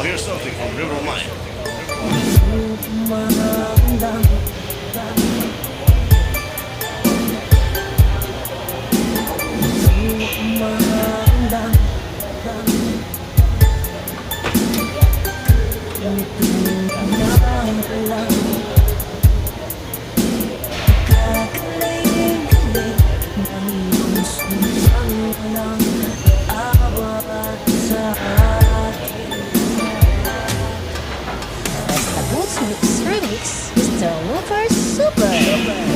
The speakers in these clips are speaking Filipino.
Now here's something from River Maya. Mix Remix, Mr. Woofer Super.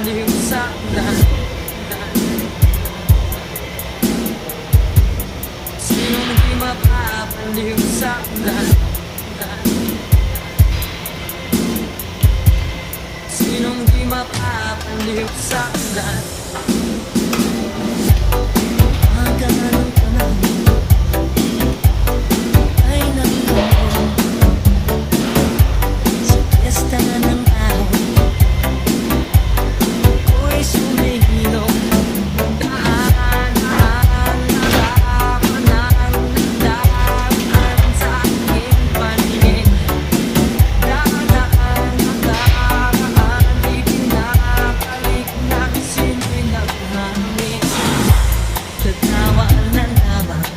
mapapaliw sa ulan. Sinong di mapapaliw sa ulan? Sinong di mapapaliw sa ulan? Hanggang anong panahon ay nagkaroon sa piyesta ng tao. Ako'y sumihilong daan-daan, nalaman ang nagdaan sa aking paningin. Dadaan ang daraan, di pinabalik na sino'y naghangin. Tatawa ng lamang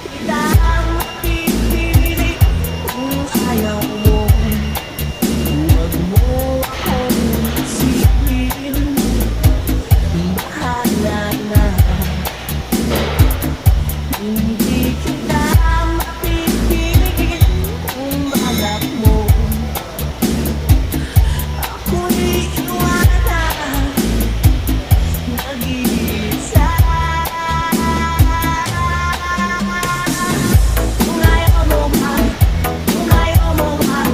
kita mapipilit kung ayaw mo. Huwag mo akong isipin, bahala na. Hindi kita mapipilit kung balak mo. Ako'y iwanan, nag-iisa. Kung ayaw mo man, kung ayaw mo man,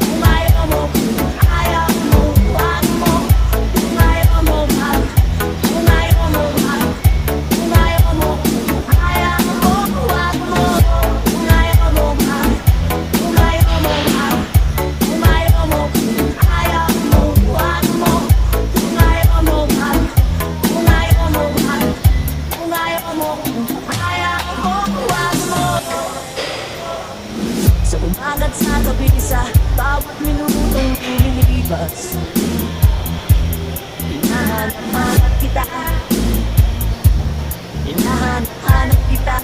kung ayaw mo, kung ayaw mo, wag mo. Kung ayaw mo man, kung ayaw mo man, kung ayaw mo, kung ayaw mo, wag mo. Kung ayaw mo man, kung ayaw mo man, kung ayaw mo, kung ayaw mo, wag mo. Kung ayaw mo man, kung ayaw mo man, kung ayaw mo, kung ayaw mo, wag mo. Sa umaga't sa gabi, sa bawat minutong lumilipas, hinahanap-hanap kita, hinahanap-hanap kita.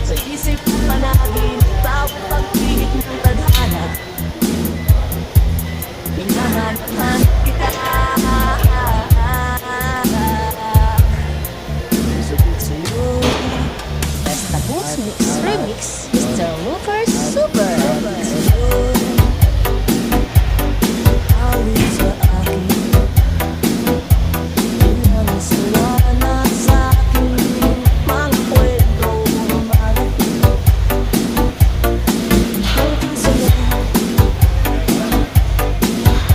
Sa isip at panagin, bawat pagpihit ng tadhana, hinahanap-hanap kita. Sulit sa'yo, Basta Boots Mix Remix, Mr. Looper Super. awit sa akin, ilang sawa na sa akin, mga kwento marating hanggang sa'yo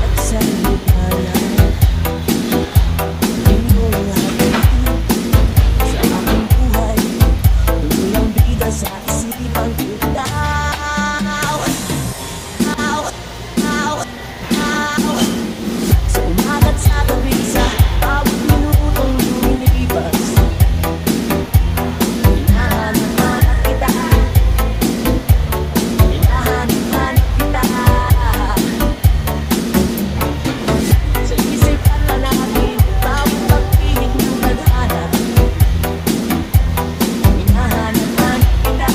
at sa ligayan. Iyong hatid sa aking buhay, walang bida sa isipan kita. Sa umaga't sa gabi, sa bawat minutong lumilipas, hinahanap-hanap kita, hinahanap-hanap kita. Sa isip at panagin, bawat pagpihit ng tadhana, hinahanap-hanap kita.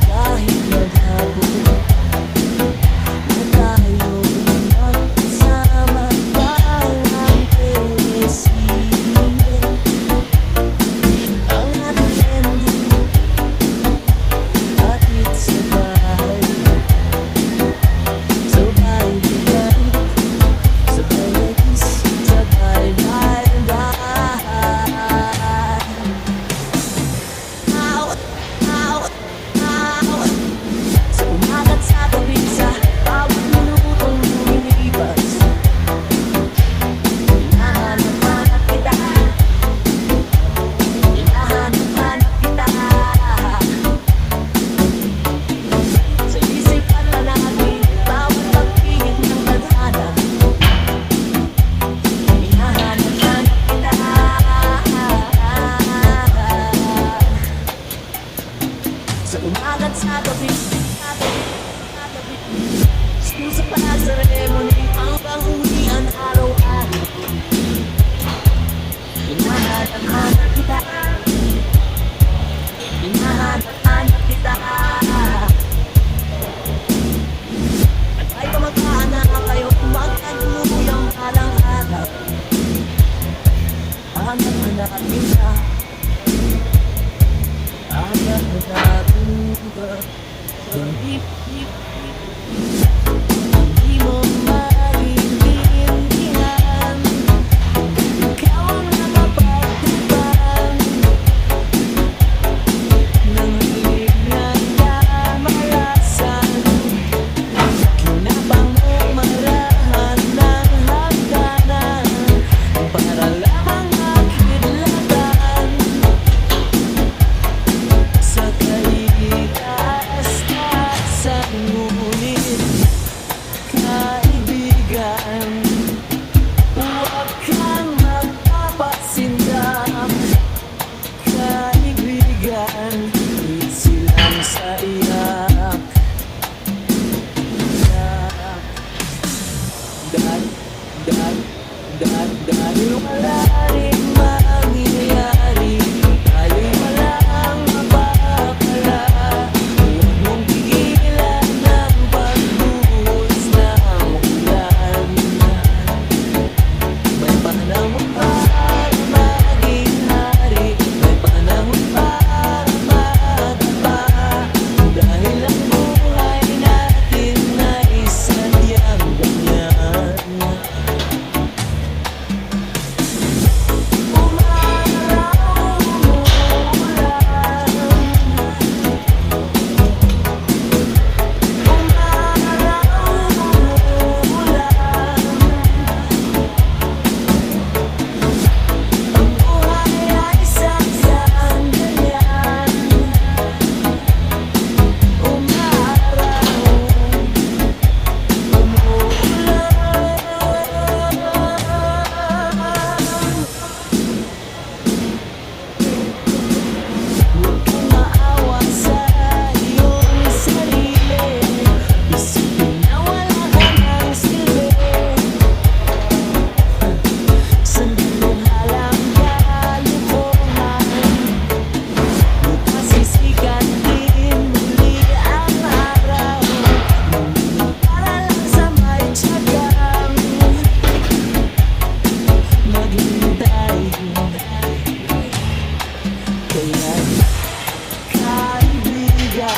Kahit maghapon na tayo magkasama, parang peresine ang ating ending. Atid sa bahay, sabay bigay, sabay nagis, sabay bye-bye. Sa umaga't sa gabi, sa bawat minutong lumilipas, hinahanap-hanap kita, hinahanap-hanap kita. Sa isip at panagin, bawat pagpihit ng tadhana, hinahanap-hanap kita. Sa umaga't sa gabi, sa pag-seremony hanggang uwian araw-araw, hinahanap-hanap kita, hinahanap-hanap kita. At ay kamag-anak kayo, magkaguluyang palang araw, hanap-hanap kita, hanap-hanap kita. Hindi mo maintindihan, ikaw ang nakapagtipan ng hilig na kamalasan. Kinabang mo marahan ng hagdanan para lamang makidlatan sa kaligtas-tasan. Ngunit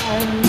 Bye.